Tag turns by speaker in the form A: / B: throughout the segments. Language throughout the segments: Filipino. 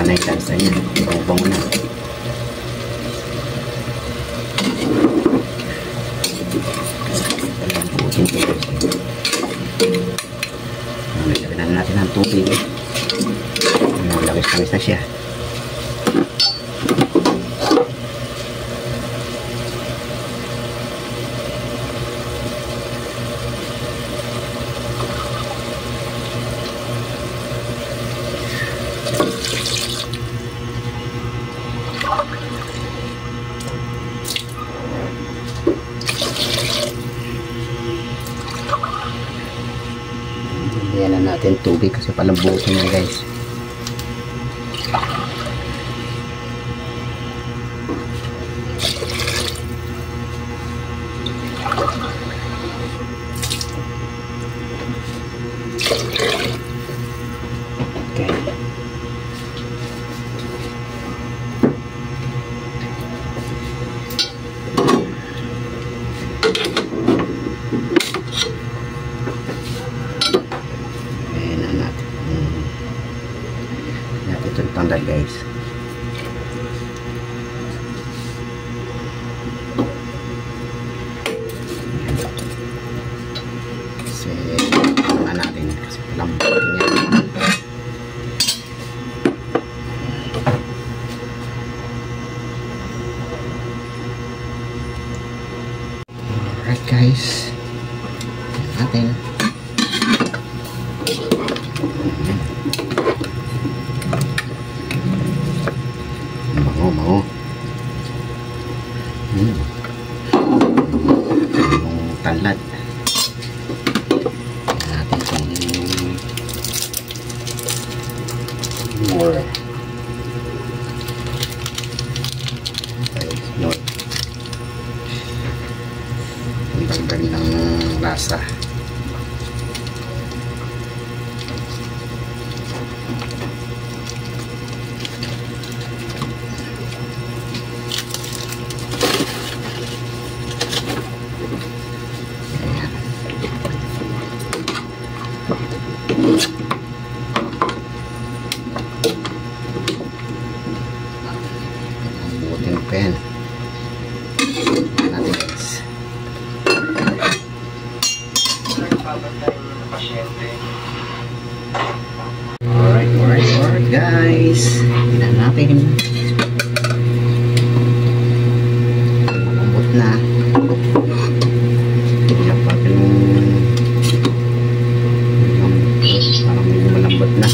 A: Wala na yung lansa niya. Bango-bango na. Lambutin ko guys. Lagyan natin ng tubig. Labis-labis na siya. Yan na natin tubig kasi palambutin na guys. Okay. Ito yung tanggal guys. Kasi naman natin kasi palambutin niya. Alright guys, natin bango yung tanlad natin itong more yun ang dagdag ng lasa. Buting pen natin guys. Alright guys, tingnan natin. Malambot na. Dapat yung parang malambot na.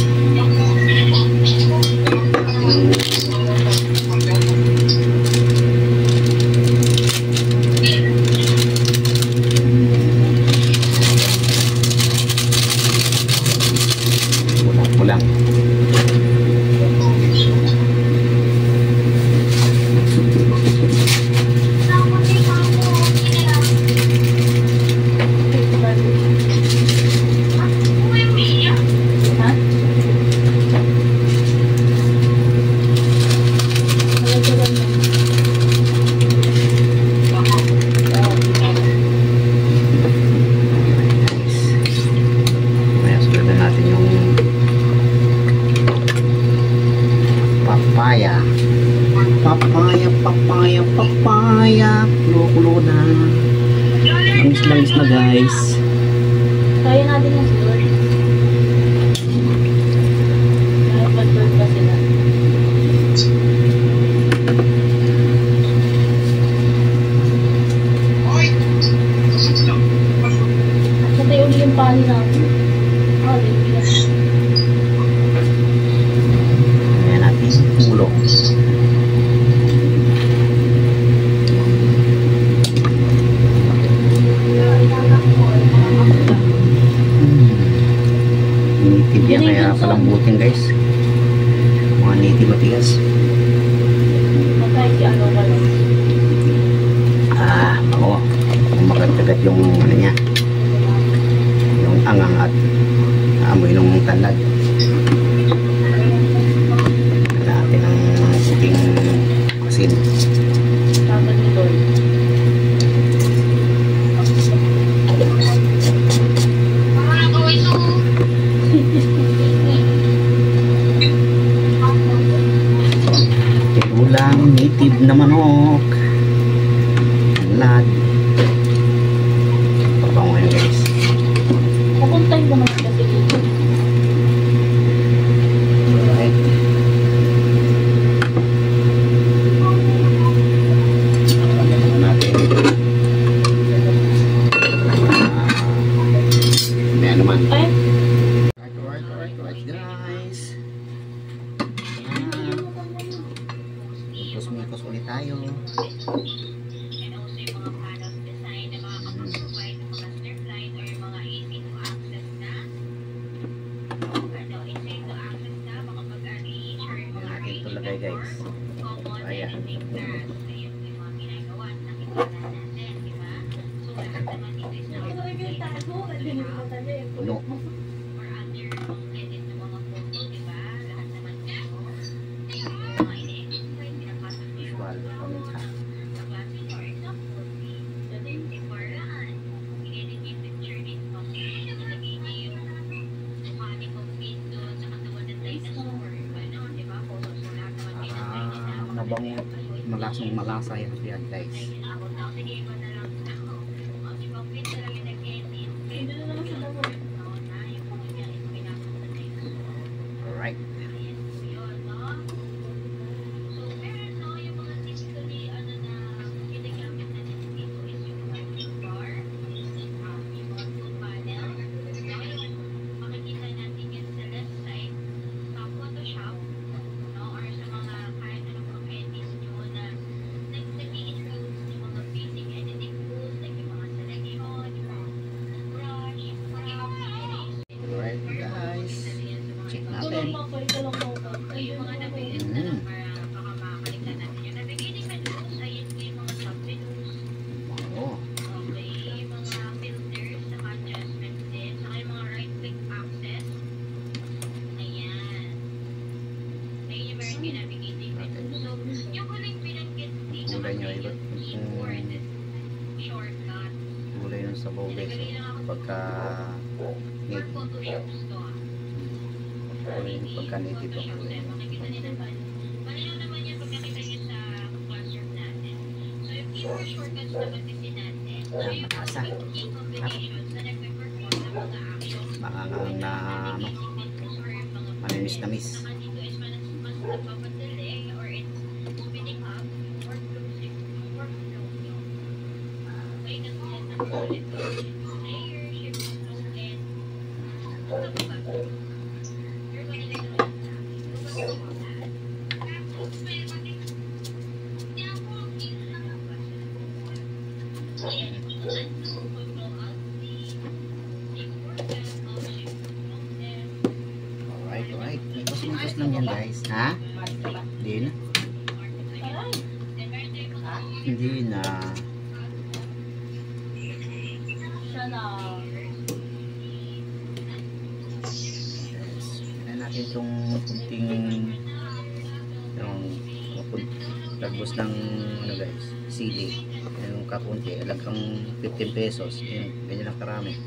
A: Pulang. Papaya. Kulo-kulo na. Langis na guys.
B: Kaya natin yung siguro. Kahit mag-bird pa sila. Satay uli yung pani natin.
A: Ayan natin ulo. Native yan kaya palambutin guys. Mga native matigas. Oo. Magkagat yung ano niya. Yung angang at amoy ng tanlad. Natin ang puting asin.
B: Tapos nito.
A: native na manok. Lad. Pabango yan guys.
B: Papuntay mo naman kasi dito.
A: Alright. Pagkakaroon natin. May ano man.
B: Ay,
A: Alright guys. Mikos ulit tayo. Natin ito lagay guys. Ayan. Puno. Visual. Paminta. Mabango, malasang malasa yan guys. Alright. Alright guys. Check natin. Oh. Kulay nyo iba. Kulay ng sabaw guys. Pagka native. Pagka native ang kulay. Malasa. Maangang na ano, maninis-namis. Alright. Mikos lang yan guys. Ha? Hindi na. Hindi na.
B: siya na.
A: Tignan natin itong kunting yung lagos ng ano guys, sili. Yung kakunti, alagang 15 pesos. Yan, ganyan lang karami.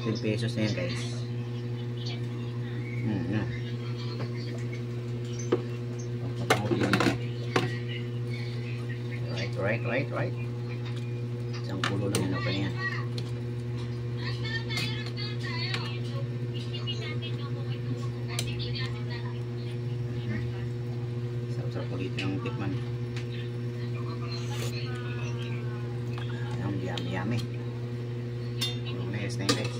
A: 15 pesos na yan guys. Right. Isang pulo lang yun ako yan. Sarap ulit ng tikman. Yummy. Nice na yun guys.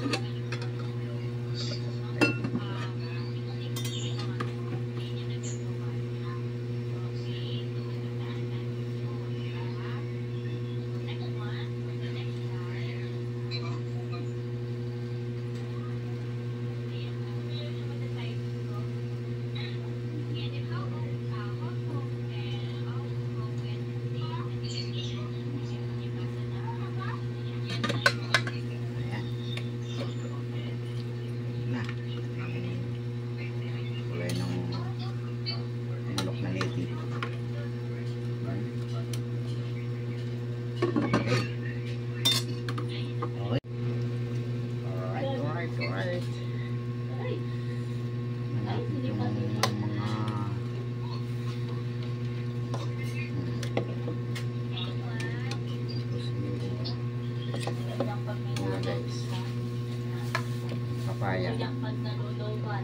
A: papaya.
B: Pag nalulubat.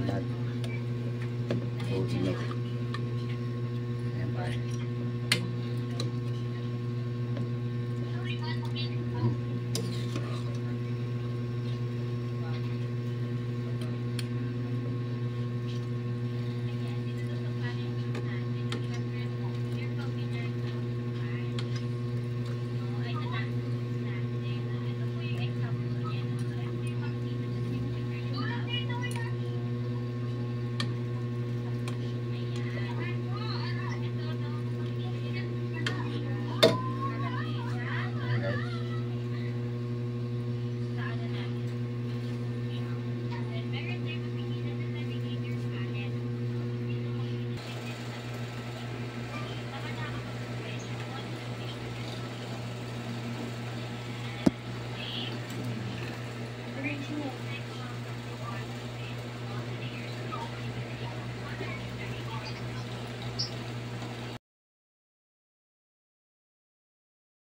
A: Lahat. Oat milk. Ayan pa. Ayan guys.
B: Original.